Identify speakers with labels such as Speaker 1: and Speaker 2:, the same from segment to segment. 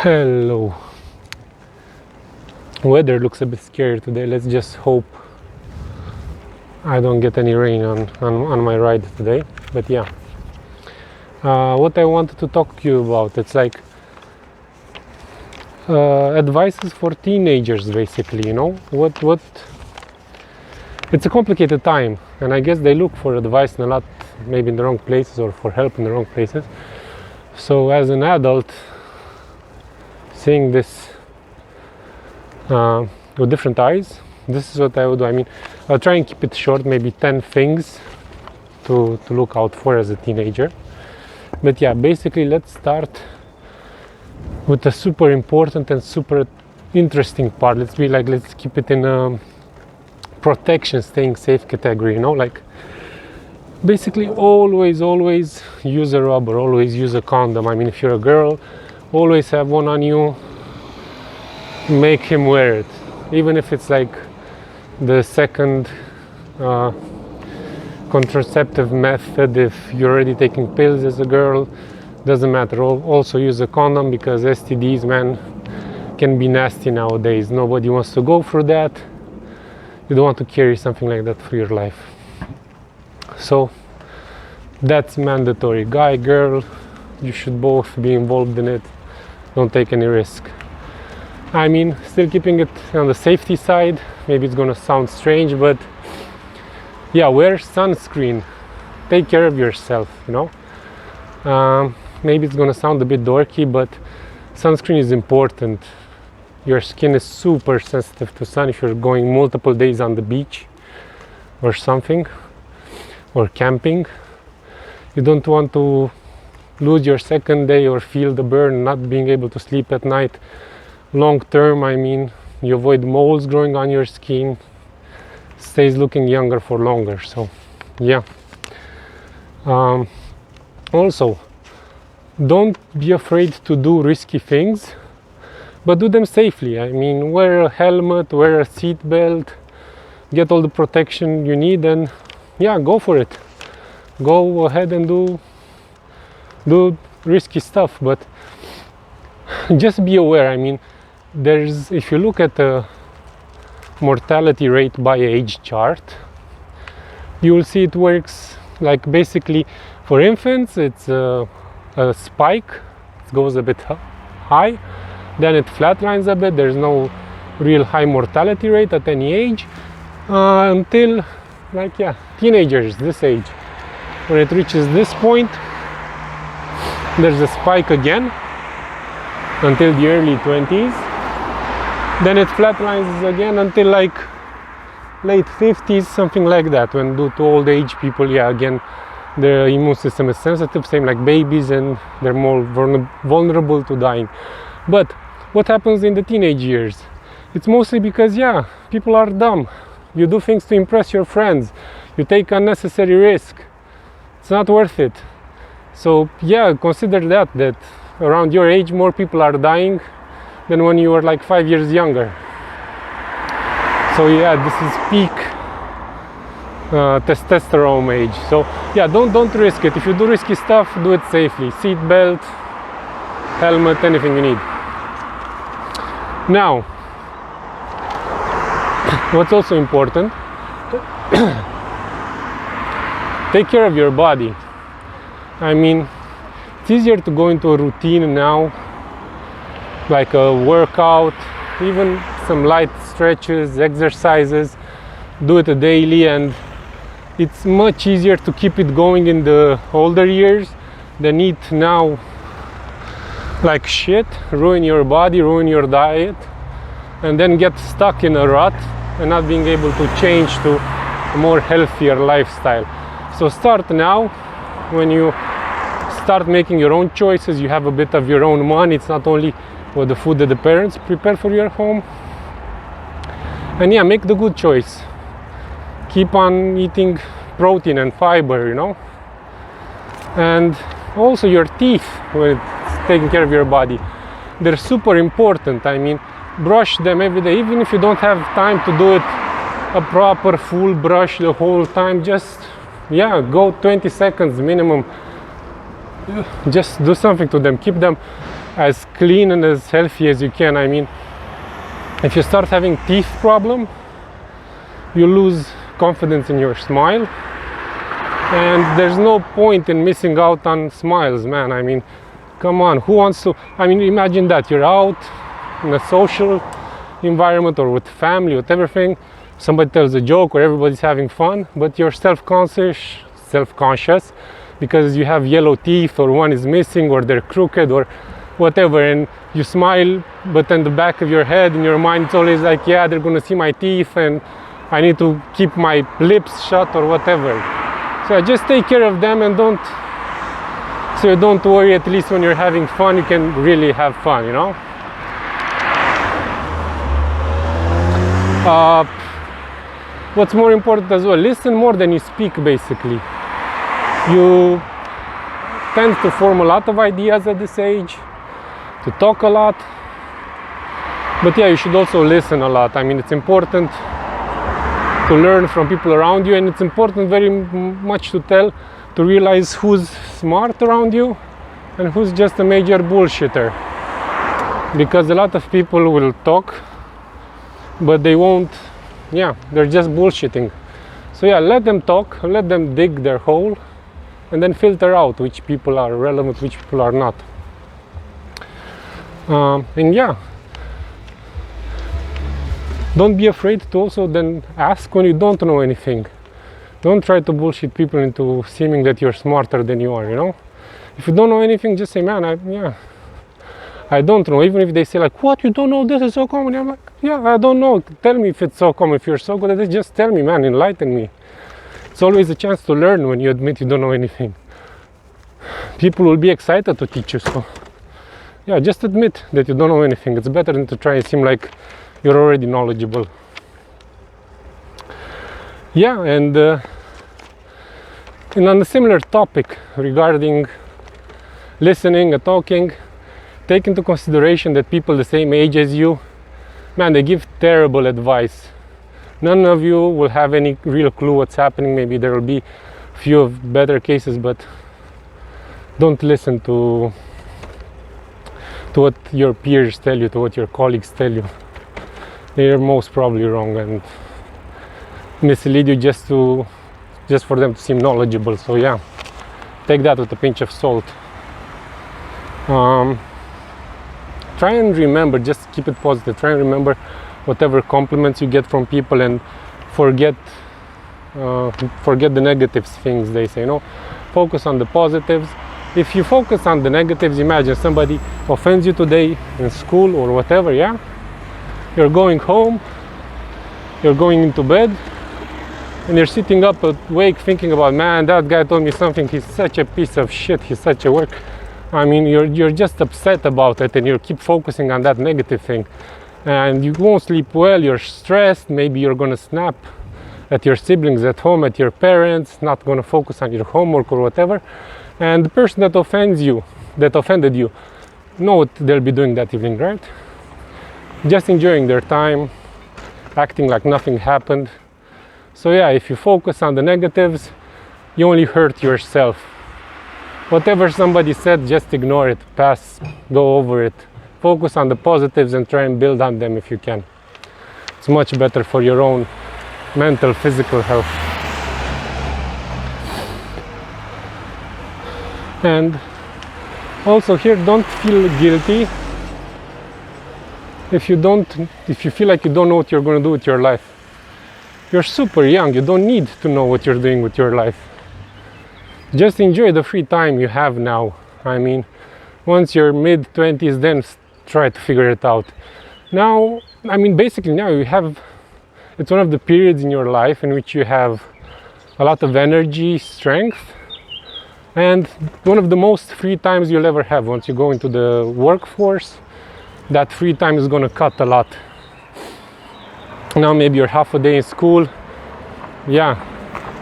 Speaker 1: Hello. Weather looks a bit scary today. Let's just hope I don't get any rain on my ride today. But yeah, what I wanted to talk to you about, it's like advices for teenagers, basically. You know, what it's a complicated time, and I guess they look for advice in a lot, maybe in the wrong places, or for help in the wrong places. So as an adult, seeing this with different eyes, this is what I would do. I mean, I'll try and keep it short, maybe 10 things to look out for as a teenager. But yeah, basically let's start with the super important and super interesting part. Let's keep it in a protection, staying safe category, you know, like basically always use a rubber, always use a condom. I mean, if you're a girl, always have one on you, make him wear it, even if it's like the second contraceptive method. If you're already taking pills as a girl, doesn't matter, also use a condom, because STDs, man, can be nasty nowadays. Nobody wants to go through that. You don't want to carry something like that for your life. So that's mandatory. Guy, girl, you should both be involved in it. Don't take any risk. I mean, still keeping it on the safety side. Maybe it's gonna sound strange, but yeah, wear sunscreen. Take care of yourself, you know. Maybe it's gonna sound a bit dorky, but sunscreen is important. Your skin is super sensitive to sun. If you're going multiple days on the beach or something, or camping, you don't want to lose your second day or feel the burn, not being able to sleep at night. Long term, I mean, you avoid moles growing on your skin, stays looking younger for longer. So yeah, also don't be afraid to do risky things, but do them safely. I mean, wear a helmet, wear a seat belt, get all the protection you need, and yeah, go for it. Go ahead and do risky stuff, but just be aware. I mean, if you look at the mortality rate by age chart, you will see it works like basically for infants it's a spike. It goes a bit high, then it flatlines a bit. There's no real high mortality rate at any age until, like, yeah, teenagers, this age. When it reaches this point, there's a spike again until the early 20s. Then it flatlines again until like late 50s, something like that. When due to old age people, yeah, again, their immune system is sensitive, same like babies, and they're more vulnerable to dying. But what happens in the teenage years? It's mostly because, yeah, people are dumb. You do things to impress your friends. You take unnecessary risk. It's not worth it. So yeah, consider that around your age more people are dying than when you were like 5 years younger. So yeah, this is peak testosterone age. So yeah, don't risk it. If you do risky stuff, do it safely. Seat belt, helmet, anything you need. Now, what's also important, take care of your body. I mean, it's easier to go into a routine now, like a workout, even some light stretches, exercises, do it daily, and it's much easier to keep it going in the older years than eat now like shit, ruin your body, ruin your diet, and then get stuck in a rut and not being able to change to a more healthier lifestyle. So start now. When you start making your own choices, you have a bit of your own money. It's not only the food that the parents prepare for your home. And yeah, make the good choice. Keep on eating protein and fiber, you know. And also your teeth, when it's taking care of your body, they're super important. I mean, brush them every day, even if you don't have time to do it a proper full brush the whole time. Just, yeah, go 20 seconds minimum. Just do something to them. Keep them as clean and as healthy as you can. I mean, if you start having teeth problem, you lose confidence in your smile, and there's no point in missing out on smiles, man. I mean, come on, who wants to? I mean, imagine that you're out in a social environment or with family, with everything, somebody tells a joke or everybody's having fun, but you're self-conscious because you have yellow teeth, or one is missing, or they're crooked, or whatever, and you smile, but in the back of your head, in your mind, it's always like, yeah, they're gonna see my teeth and I need to keep my lips shut or whatever. So just take care of them, and don't worry. At least when you're having fun, you can really have fun, you know. What's more important as well, listen more than you speak. Basically, you tend to form a lot of ideas at this age, to talk a lot, but yeah, you should also listen a lot. I mean, it's important to learn from people around you, and it's important very much to realize who's smart around you and who's just a major bullshitter, because a lot of people will talk, but they won't, yeah, they're just bullshitting. So yeah, let them talk, let them dig their hole, and then filter out which people are relevant, which people are not. And yeah, don't be afraid to also then ask when you don't know anything. Don't try to bullshit people into seeming that you're smarter than you are, you know. If you don't know anything, just say, man, I don't know. Even if they say like, what, you don't know, this is so common. I'm like, yeah, I don't know. Tell me if it's so common. If you're so good at it, just tell me, man, enlighten me. It's always a chance to learn when you admit you don't know anything. People will be excited to teach you, so yeah, just admit that you don't know anything. It's better than to try and seem like you're already knowledgeable. Yeah, and on a similar topic regarding listening and talking, take into consideration that people the same age as you, man, they give terrible advice. None of you will have any real clue what's happening. Maybe there will be a few of better cases, but don't listen to what your peers tell you, to what your colleagues tell you. They're most probably wrong and mislead you just for them to seem knowledgeable. So yeah, take that with a pinch of salt. Try and remember, just keep it positive. Try and remember whatever compliments you get from people, and forget the negative things they say. You know, focus on the positives. If you focus on the negatives, imagine somebody offends you today in school or whatever, yeah? You're going home, you're going into bed, and you're sitting up awake thinking about, man, that guy told me something, he's such a piece of shit, he's such a work. I mean, you're just upset about it, and you keep focusing on that negative thing. And you won't sleep well, you're stressed, maybe you're gonna snap at your siblings at home, at your parents, not gonna focus on your homework or whatever. And the person that offended you, know what they'll be doing that evening, right? Just enjoying their time, acting like nothing happened. So yeah, if you focus on the negatives, you only hurt yourself. Whatever somebody said, just ignore it, pass, go over it. Focus on the positives and try and build on them if you can. It's much better for your own mental, physical health. And also here, don't feel guilty if you feel like you don't know what you're going to do with your life. You're super young, you don't need to know what you're doing with your life. Just enjoy the free time you have now. I mean, once you're mid-20s, then try to figure it out. Now, I mean, basically now it's one of the periods in your life in which you have a lot of energy, strength, and one of the most free times you'll ever have. Once you go into the workforce, that free time is going to cut a lot. Now maybe you're half a day in school, yeah,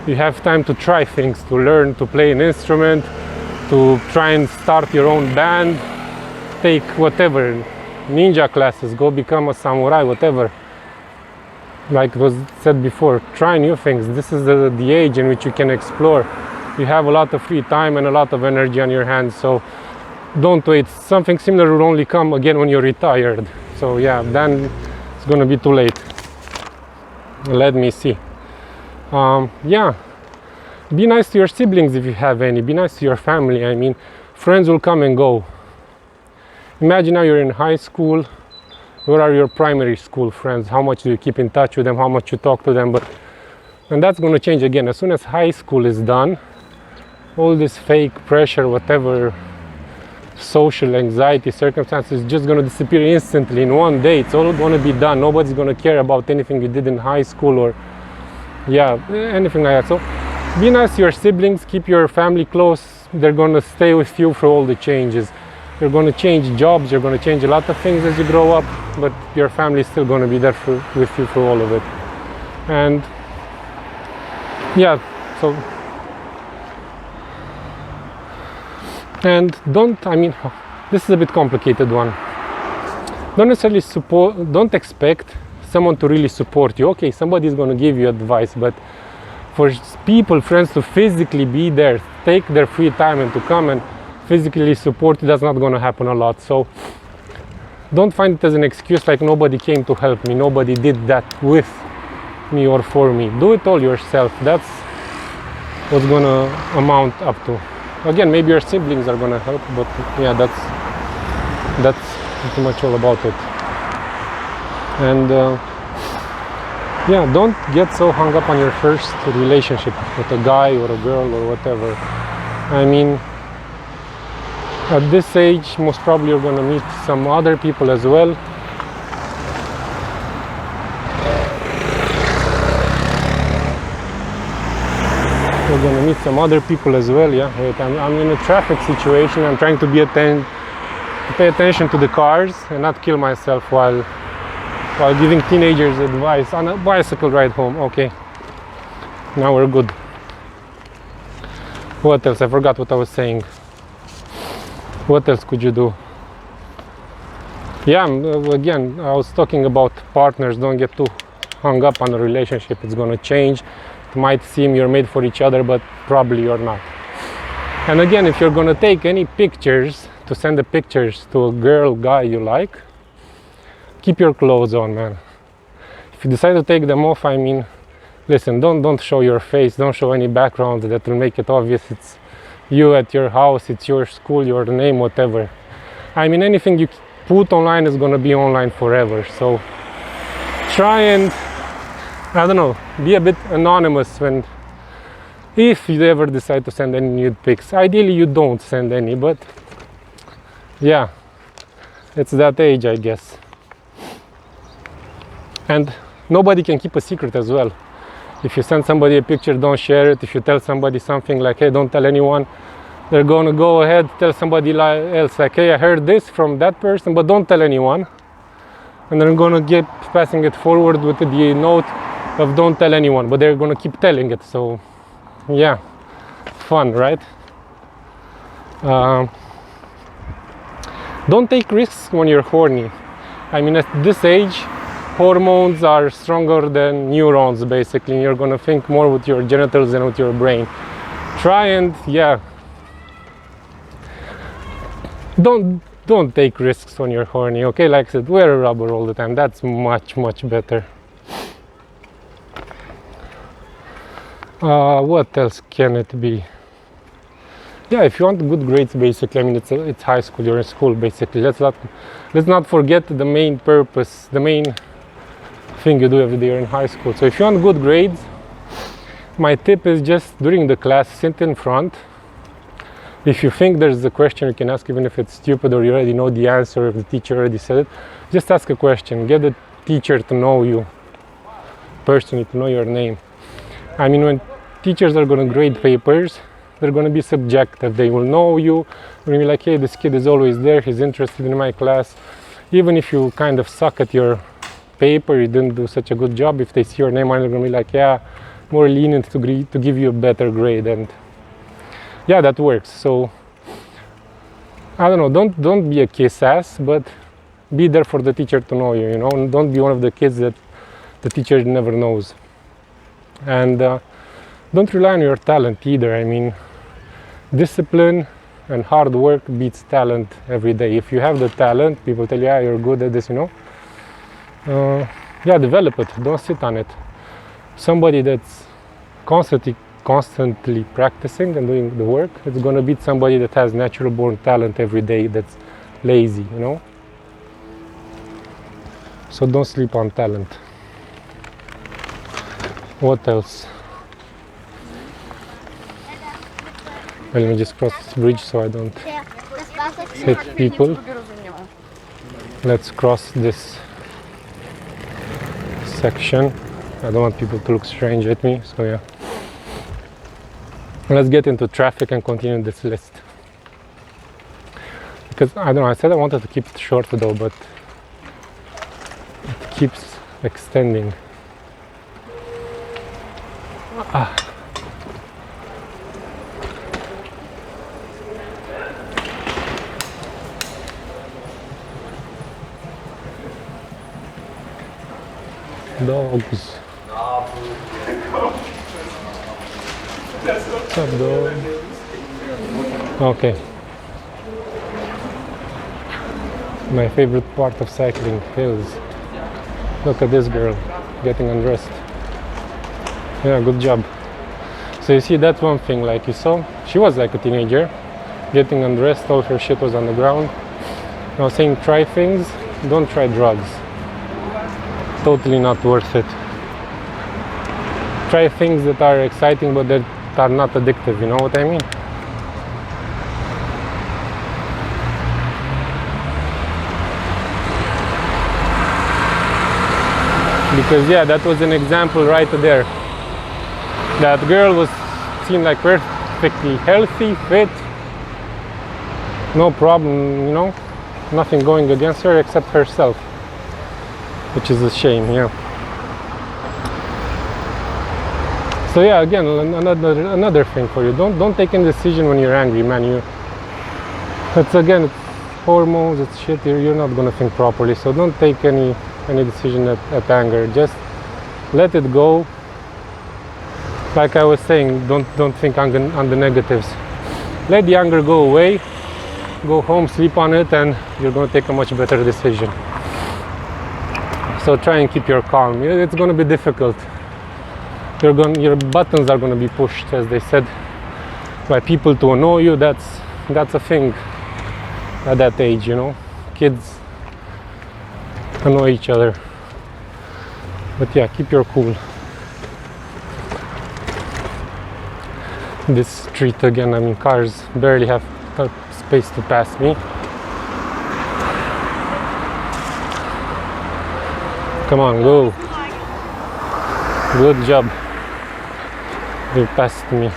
Speaker 1: you have time to try things, to learn to play an instrument, to try and start your own band, take whatever, ninja classes, go become a samurai, whatever. Like was said before, try new things. This is the age in which you can explore. You have a lot of free time and a lot of energy on your hands, so don't wait. Something similar will only come again when you're retired. So yeah, then it's gonna be too late. Let me see. Yeah, be nice to your siblings if you have any. Be nice to your family. I mean, friends will come and go. Imagine now you're in high school. Where are your primary school friends? How much do you keep in touch with them? How much you talk to them? And that's going to change again. As soon as high school is done, all this fake pressure, whatever social anxiety, circumstances, is just going to disappear instantly in one day. It's all going to be done. Nobody's going to care about anything you did in high school or, yeah, anything like that. So be nice to your siblings. Keep your family close. They're going to stay with you for all the changes. You're going to change jobs, you're going to change a lot of things as you grow up, but your family is still going to be there with you for all of it. And yeah, so, and this is a bit complicated one. Don't necessarily don't expect someone to really support you. Okay, somebody is going to give you advice, but for people, friends, to physically be there, take their free time and to come and physically support you, that's not going to happen a lot. So don't find it as an excuse like nobody came to help me, nobody did that with me or for me. Do it all yourself. That's what's going to amount up to. Again, maybe your siblings are going to help, but yeah, that's pretty much all about it. And yeah, don't get so hung up on your first relationship with a guy or a girl or whatever. I mean, at this age, most probably you're going to meet some other people as well. You're going to meet some other people as well. Yeah, wait, I'm in a traffic situation. I'm trying to pay attention to the cars and not kill myself while giving teenagers advice on a bicycle ride home. Okay, now we're good. What else? I forgot what I was saying. What else could you do? Yeah, again, I was talking about partners. Don't get too hung up on a relationship. It's going to change. It might seem you're made for each other, but probably you're not. And again, if you're going to take any pictures, to send the pictures to a girl, guy you like, keep your clothes on, man. If you decide to take them off, I mean, listen, don't show your face. Don't show any background that will make it obvious it's you at your house, it's your school, your name, whatever. I mean, anything you put online is going to be online forever. So try and, I don't know, be a bit anonymous if you ever decide to send any nude pics. Ideally you don't send any, but yeah, it's that age, I guess. And nobody can keep a secret as well. If you send somebody a picture, don't share it. If you tell somebody something like, hey, don't tell anyone, they're going to go ahead, tell somebody else like, hey, I heard this from that person, but don't tell anyone. And they're going to keep passing it forward with the note of don't tell anyone, but they're going to keep telling it. So yeah, fun, right? Don't take risks when you're horny. I mean, at this age, hormones are stronger than neurons, basically. You're going to think more with your genitals than with your brain. Try and, yeah, don't take risks when you're horny, okay? Like I said, wear a rubber all the time. That's much better. What else can it be? Yeah, if you want good grades, basically, I mean, it's high school, you're in school, basically. Let's not forget the main purpose, the main thing you do every day. You're in high school. So if you want good grades, my tip is just during the class, sit in front. If you think there's a question you can ask, even if it's stupid or you already know the answer, if the teacher already said it, just ask a question. Get the teacher to know you personally, to know your name. I mean, when teachers are going to grade papers, they're going to be subjective. They will know you. They're going to be like, hey, this kid is always there, he's interested in my class. Even if you kind of suck at your paper, you didn't do such a good job, if they see your name, they're going to be like, yeah, more lenient to give you a better grade. And yeah, that works. So I don't know, don't be a kiss ass, but be there for the teacher to know you, and don't be one of the kids that the teacher never knows. And don't rely on your talent either. I mean, discipline and hard work beats talent every day. If you have the talent, people tell you, yeah, you're good at this, you know. Yeah, develop it. Don't sit on it. Somebody that's constantly practicing and doing the work, it's gonna beat somebody that has natural born talent every day that's lazy, you know. So don't sleep on talent. What else? Well, let me just cross this bridge so I don't hit people. Let's cross this section. I don't want people to look strange at me, so yeah. Let's get into traffic and continue this list. Because, I don't know, I said I wanted to keep it short though, but it keeps extending. Dogs. What's up, dog? Okay. My favorite part of cycling, hills. Look at this girl getting undressed. Yeah, good job. So you see, that's one thing, like you saw, she was like a teenager, getting undressed, all her shit was on the ground. I was saying, try things, don't try drugs. Totally not worth it. Try things that are exciting but that are not addictive, you know what I mean? Because yeah, that was an example right there. That girl was seemed like perfectly healthy, fit, no problem, you know, nothing going against her except herself, which is a shame, yeah. So yeah, again, another thing for you. Don't take any decision when you're angry, man. It's hormones, it's shit. You're not gonna think properly. So don't take any decision at anger. Just let it go. Like I was saying, don't think on the negatives. Let the anger go away. Go home, sleep on it, and you're gonna take a much better decision. So try and keep your calm. It's gonna be difficult. Your buttons are gonna be pushed, as they said, by people to annoy you. That's a thing at that age, you know. Kids annoy each other. But yeah, keep your cool. This street again, I mean, cars barely have space to pass me. Come on, go. Good job. You passed me.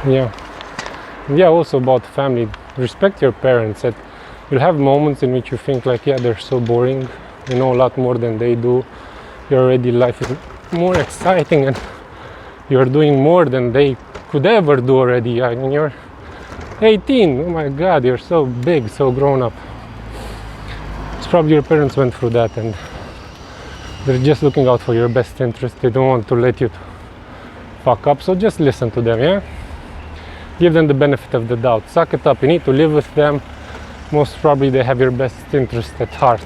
Speaker 1: Yeah, also about family. Respect your parents. You'll have moments in which you think like, yeah, they're so boring. You know a lot more than they do. Life is more exciting and you're doing more than they could ever do already. I mean, you're 18. Oh my God, you're so big, so grown up. It's probably your parents went through that and they're just looking out for your best interest. They don't want to let you fuck up, so just listen to them, yeah? Give them the benefit of the doubt. Suck it up. You need to live with them. Most probably they have your best interest at heart.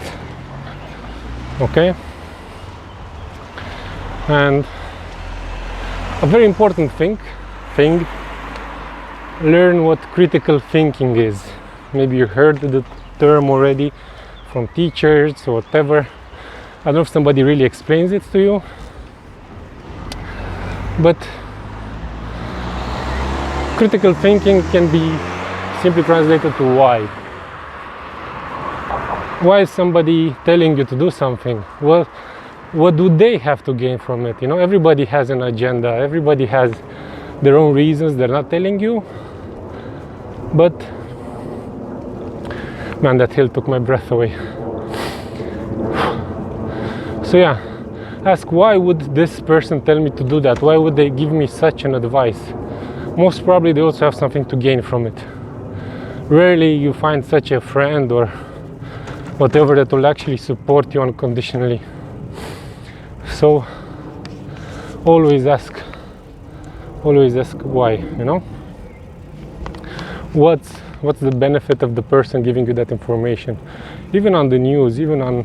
Speaker 1: Okay? And a very important thing, learn what critical thinking is. Maybe you heard the term already from teachers or whatever. I don't know if somebody really explains it to you, but critical thinking can be simply translated to why. Why is somebody telling you to do something? Well, what do they have to gain from it? You know, everybody has an agenda. Everybody has their own reasons. They're not telling you. But, man, that hill took my breath away. So yeah, ask why would this person tell me to do that? Why would they give me such an advice? Most probably they also have something to gain from it. Rarely you find such a friend or whatever that will actually support you unconditionally. So always ask always ask why, you know? What's the benefit of the person giving you that information? Even on the news, even on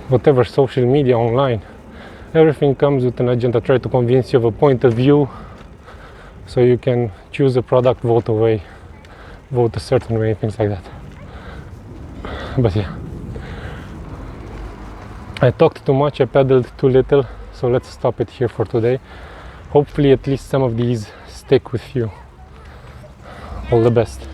Speaker 1: whatever social media online, everything comes with an agenda, try to convince you of a point of view so you can choose a product, vote a certain way, things like that. But yeah, I talked too much, I paddled too little, so let's stop it here for today. Hopefully at least some of these stick with you. All the best.